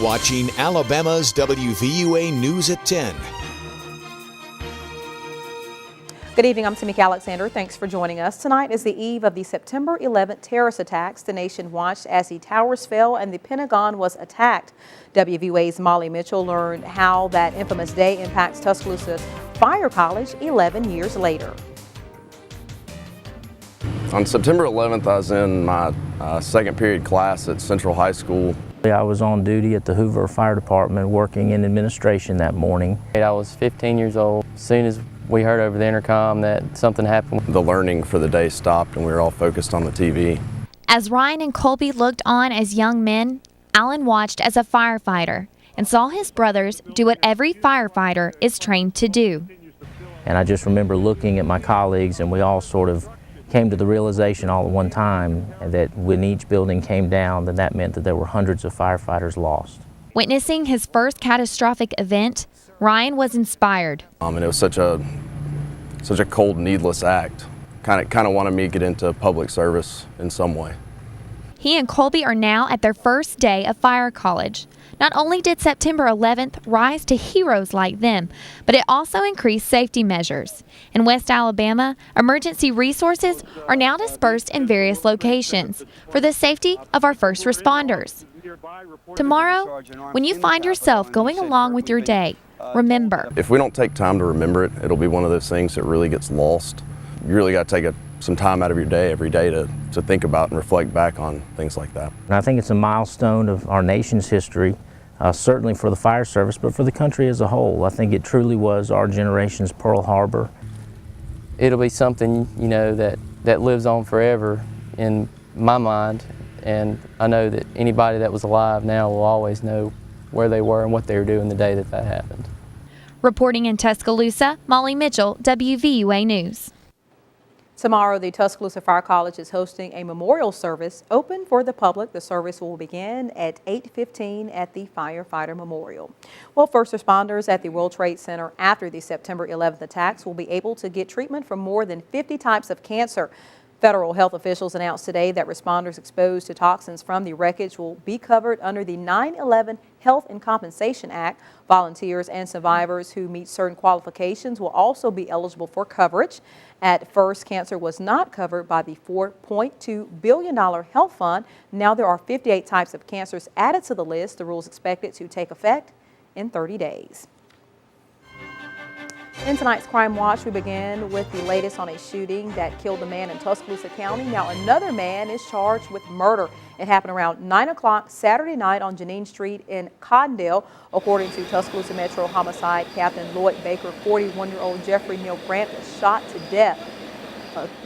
watching Alabama's WVUA News at 10. Good evening, I'm Tamika Alexander. Thanks for joining us. Tonight is the eve of the September 11th terrorist attacks. The nation watched as the towers fell and the Pentagon was attacked. WVUA's Molly Mitchell learned how that infamous day impacts Tuscaloosa's Fire College 11 years later. On September 11th, I was in my second period class at Central High School. I was on duty at the Hoover Fire Department working in administration that morning. I was 15 years old. As soon as we heard over the intercom that something happened, The learning for the day stopped and we were all focused on the TV. As Ryan and Colby looked on as young men, Alan watched as a firefighter and saw his brothers do what every firefighter is trained to do. And I just remember looking at my colleagues, and we all sort of came to the realization all at one time that when each building came down, then that meant that there were hundreds of firefighters lost. Witnessing his first catastrophic event, Ryan was inspired. And it was such a cold, needless act. Kind of wanted me to get into public service in some way. He and Colby are now at their first day of fire college. Not only did September 11th rise to heroes like them, but it also increased safety measures. In West Alabama, emergency resources are now dispersed in various locations for the safety of our first responders. Tomorrow, when you find yourself going along with your day, remember. If we don't take time to remember it, it'll be one of those things that really gets lost. You really got to take some time out of your day every day to think about and reflect back on things like that. And I think it's a milestone of our nation's history, certainly for the fire service, but for the country as a whole. I think it truly was our generation's Pearl Harbor. it'll be something, you know, that lives on forever in my mind. And I know that anybody that was alive now will always know where they were and what they were doing the day that happened. Reporting in Tuscaloosa, Molly Mitchell, WVUA News. Tomorrow, the Tuscaloosa Fire College is hosting a memorial service open for the public. The service will begin at 8:15 at the Firefighter Memorial. Well, first responders at the World Trade Center after the September 11th attacks will be able to get treatment for more than 50 types of cancer. Federal health officials announced today that responders exposed to toxins from the wreckage will be covered under the 9/11 Health and Compensation Act. Volunteers and survivors who meet certain qualifications will also be eligible for coverage. At first, cancer was not covered by the $4.2 billion health fund. Now there are 58 types of cancers added to the list. The rules expected to take effect in 30 days. In tonight's Crime Watch, we begin with the latest on a shooting that killed a man in Tuscaloosa County. Now another man is charged with murder. It happened around 9 o'clock Saturday night on Janine Street in Cottondale. According to Tuscaloosa Metro Homicide Captain Lloyd Baker, 41-year-old Jeffrey Neal Grant was shot to death.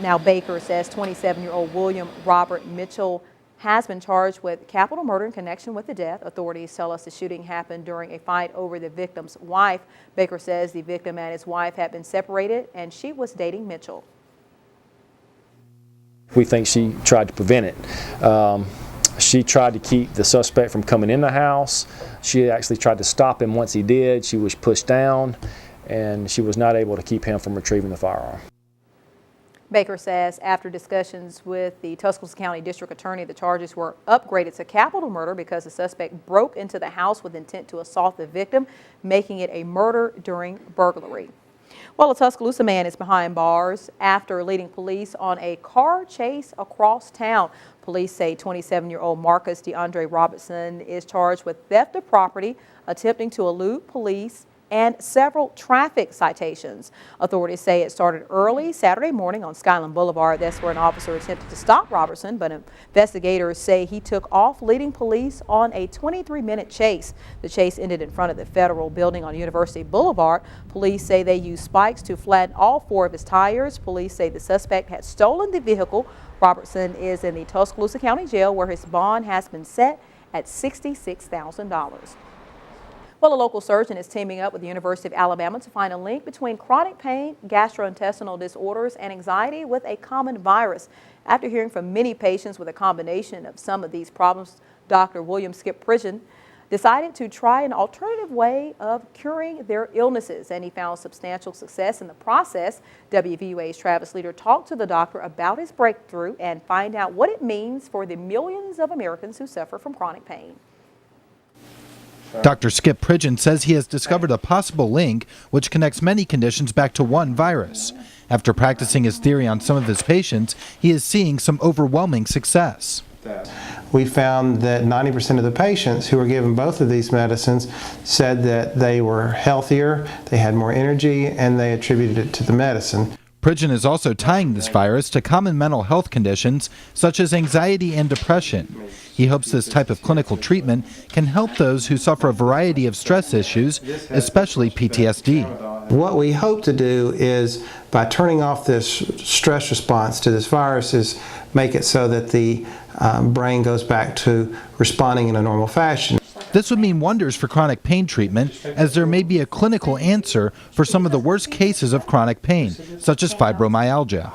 Now Baker says 27-year-old William Robert Mitchell has been charged with capital murder in connection with the death. Authorities tell us the shooting happened during a fight over the victim's wife. Baker says the victim and his wife had been separated and she was dating Mitchell. We think she tried to prevent it. She tried to keep the suspect from coming in the house. She actually tried to stop him once he did. She was pushed down and she was not able to keep him from retrieving the firearm. Baker says after discussions with the Tuscaloosa County District Attorney, the charges were upgraded to capital murder because the suspect broke into the house with intent to assault the victim, making it a murder during burglary. Well, a Tuscaloosa man is behind bars after leading police on a car chase across town. Police say 27-year-old Marcus DeAndre Robertson is charged with theft of property, attempting to elude police, and several traffic citations. Authorities say it started early Saturday morning on Skyland Boulevard. That's where an officer attempted to stop Robertson, but investigators say he took off, leading police on a 23-minute chase. The chase ended in front of the federal building on University Boulevard. Police say they used spikes to flatten all 4 of his tires. Police say the suspect had stolen the vehicle. Robertson is in the Tuscaloosa County Jail, where his bond has been set at $66,000. Well, a local surgeon is teaming up with the University of Alabama to find a link between chronic pain, gastrointestinal disorders, and anxiety with a common virus. After hearing from many patients with a combination of some of these problems, Dr. William Skip Pridgeon decided to try an alternative way of curing their illnesses, and he found substantial success in the process. WVUA's Travis Leader talked to the doctor about his breakthrough and find out what it means for the millions of Americans who suffer from chronic pain. Dr. Skip Pridgeon says he has discovered a possible link which connects many conditions back to one virus. After practicing his theory on some of his patients, he is seeing some overwhelming success. We found that 90% of the patients who were given both of these medicines said that they were healthier, they had more energy, and they attributed it to the medicine. Pridgeon is also tying this virus to common mental health conditions such as anxiety and depression. He hopes this type of clinical treatment can help those who suffer a variety of stress issues, especially PTSD. What we hope to do is, by turning off this stress response to this virus, is make it so that the brain goes back to responding in a normal fashion. This would mean wonders for chronic pain treatment, as there may be a clinical answer for some of the worst cases of chronic pain, such as fibromyalgia.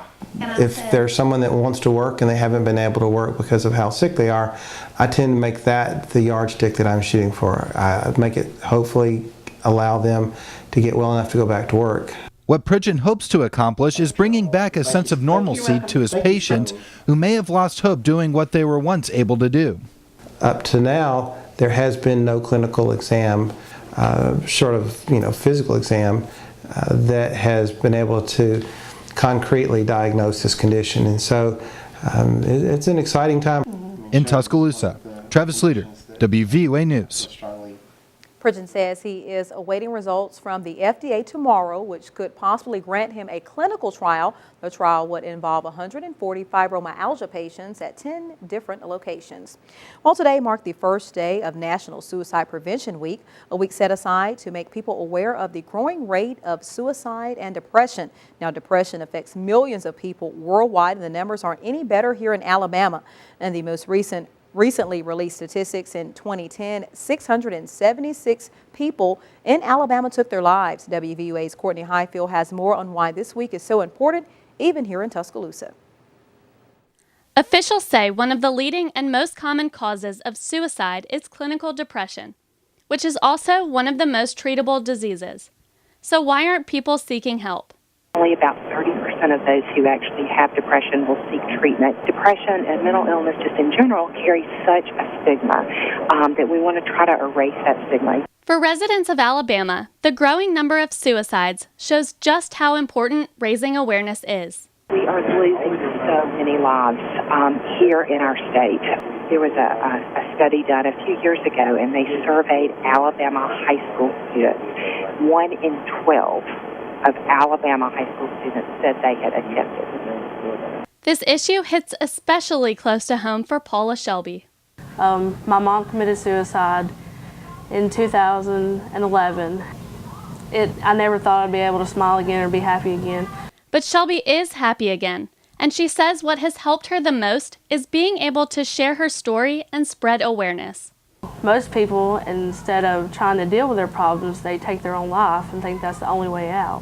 If there's someone that wants to work and they haven't been able to work because of how sick they are, I tend to make that the yardstick that I'm shooting for. I make it hopefully allow them to get well enough to go back to work. What Pridgeon hopes to accomplish is bringing back a sense of normalcy to his patients who may have lost hope doing what they were once able to do. Up to now, there has been no clinical exam, short of physical exam, that has been able to concretely diagnose this condition, and so it's an exciting time. In Tuscaloosa, Travis Leader, WVUA News. Pridgeon says he is awaiting results from the FDA tomorrow, which could possibly grant him a clinical trial. The trial would involve 140 fibromyalgia patients at 10 different locations. Well, today marked the first day of National Suicide Prevention Week, a week set aside to make people aware of the growing rate of suicide and depression. Now, depression affects millions of people worldwide, and the numbers aren't any better here in Alabama. And the most recently released statistics in 2010, 676 people in Alabama took their lives. WVUA's Courtney Highfield has more on why this week is so important, even here in Tuscaloosa. Officials say one of the leading and most common causes of suicide is clinical depression, which is also one of the most treatable diseases. So why aren't people seeking help? Only about 30% of those who actually have depression will seek treatment. Depression and mental illness just in general carry such a stigma that we want to try to erase that stigma. For residents of Alabama, the growing number of suicides shows just how important raising awareness is. We are losing so many lives here in our state. There was a study done a few years ago, and they surveyed Alabama high school students. 1 in 12 of Alabama high school students said they had attempted. This issue hits especially close to home for Paula Shelby. My mom committed suicide in 2011. I never thought I'd be able to smile again or be happy again. But Shelby is happy again, and she says what has helped her the most is being able to share her story and spread awareness. Most people, instead of trying to deal with their problems, they take their own life and think that's the only way out.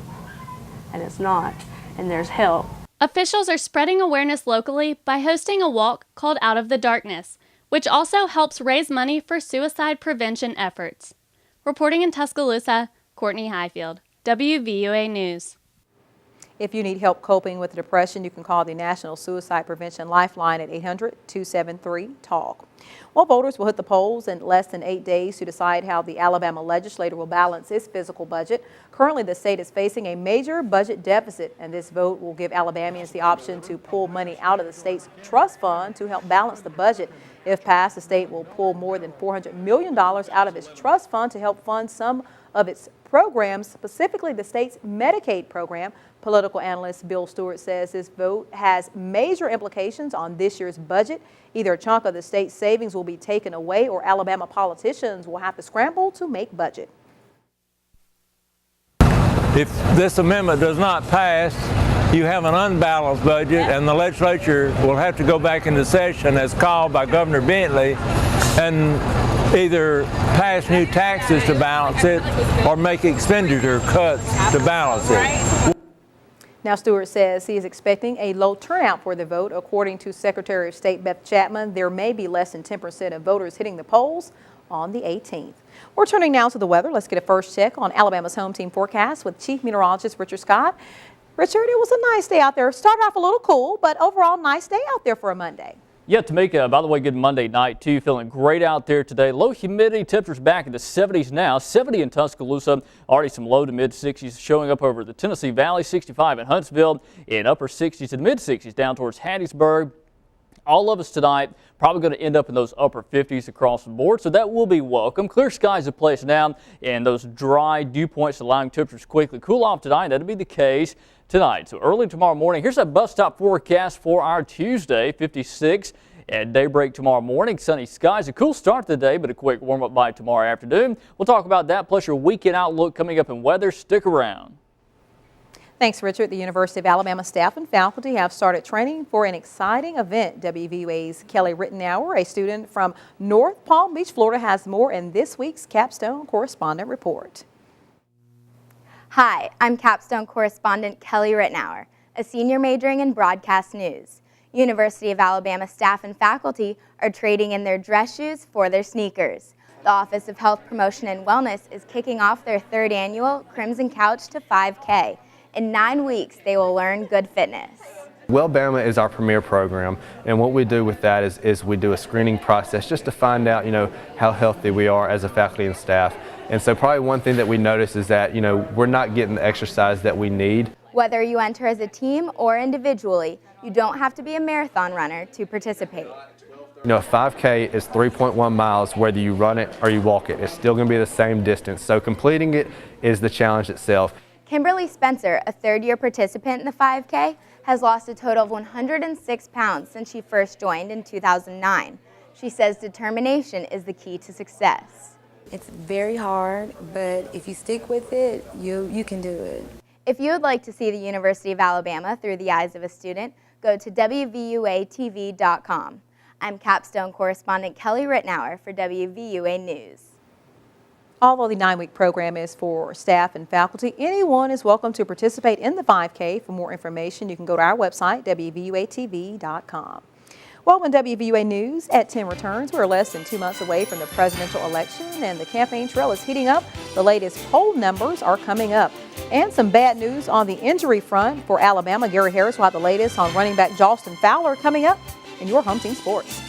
And it's not, and there's help. Officials are spreading awareness locally by hosting a walk called Out of the Darkness, which also helps raise money for suicide prevention efforts. Reporting in Tuscaloosa, Courtney Highfield, WVUA News. If you need help coping with depression, you can call the National Suicide Prevention Lifeline at 800-273-TALK. Well, voters will hit the polls in less than 8 days to decide how the Alabama legislature will balance its fiscal budget. Currently, the state is facing a major budget deficit, and this vote will give Alabamians the option to pull money out of the state's trust fund to help balance the budget. If passed, the state will pull more than $400 million out of its trust fund to help fund some of its programs, specifically the state's Medicaid program. Political analyst Bill Stewart says this vote has major implications on this year's budget. Either a chunk of the state's savings will be taken away, or Alabama politicians will have to scramble to make budget. If this amendment does not pass, you have an unbalanced budget, and the legislature will have to go back into session as called by Governor Bentley and either pass new taxes to balance it or make expenditure cuts to balance it. Now, Stewart says he is expecting a low turnout for the vote. According to Secretary of State Beth Chapman, there may be less than 10% of voters hitting the polls on the 18th. We're turning now to the weather. Let's get a first check on Alabama's home team forecast with Chief Meteorologist Richard Scott. Richard, it was a nice day out there. Started off a little cool, but overall nice day out there for a Monday. Yeah, Tamika, by the way, good Monday night too. Feeling great out there today. Low humidity temperatures back in the 70s now. 70 in Tuscaloosa. Already some low to mid 60s showing up over the Tennessee Valley. 65 in Huntsville. In upper 60s to mid 60s down towards Hattiesburg. All of us tonight probably going to end up in those upper 50s across the board, so that will be welcome. Clear skies in place now, and those dry dew points allowing temperatures quickly cool off tonight. That'll be the case tonight. So early tomorrow morning, here's that bus stop forecast for our Tuesday, 56 at daybreak tomorrow morning. Sunny skies, a cool start to the day, but a quick warm up by tomorrow afternoon. We'll talk about that, plus your weekend outlook coming up in weather. Stick around. Thanks, Richard. The University of Alabama staff and faculty have started training for an exciting event. WVUA's Kelly Rittenauer, a student from North Palm Beach, Florida, has more in this week's Capstone Correspondent Report. Hi, I'm Capstone Correspondent Kelly Rittenauer, a senior majoring in broadcast news. University of Alabama staff and faculty are trading in their dress shoes for their sneakers. The Office of Health Promotion and Wellness is kicking off their third annual Crimson Couch to 5K. In 9 weeks, they will learn good fitness. Well-Bama is our premier program, and what we do with that is we do a screening process just to find out, how healthy we are as a faculty and staff. And so probably one thing that we notice is that, we're not getting the exercise that we need. Whether you enter as a team or individually, you don't have to be a marathon runner to participate. A 5K is 3.1 miles, whether you run it or you walk it. It's still going to be the same distance, so completing it is the challenge itself. Kimberly Spencer, a third-year participant in the 5K, has lost a total of 106 pounds since she first joined in 2009. She says determination is the key to success. It's very hard, but if you stick with it, you can do it. If you would like to see the University of Alabama through the eyes of a student, go to WVUATV.com. I'm Capstone Correspondent Kelly Rittenauer for WVUA News. Although the 9-week program is for staff and faculty, anyone is welcome to participate in the 5K. For more information, you can go to our website, WVUATV.com. Well, when WVUA News at 10 returns, we're less than 2 months away from the presidential election, and the campaign trail is heating up. The latest poll numbers are coming up. And some bad news on the injury front for Alabama. Gary Harris will have the latest on running back Jalston Fowler coming up in your Home Team Sports.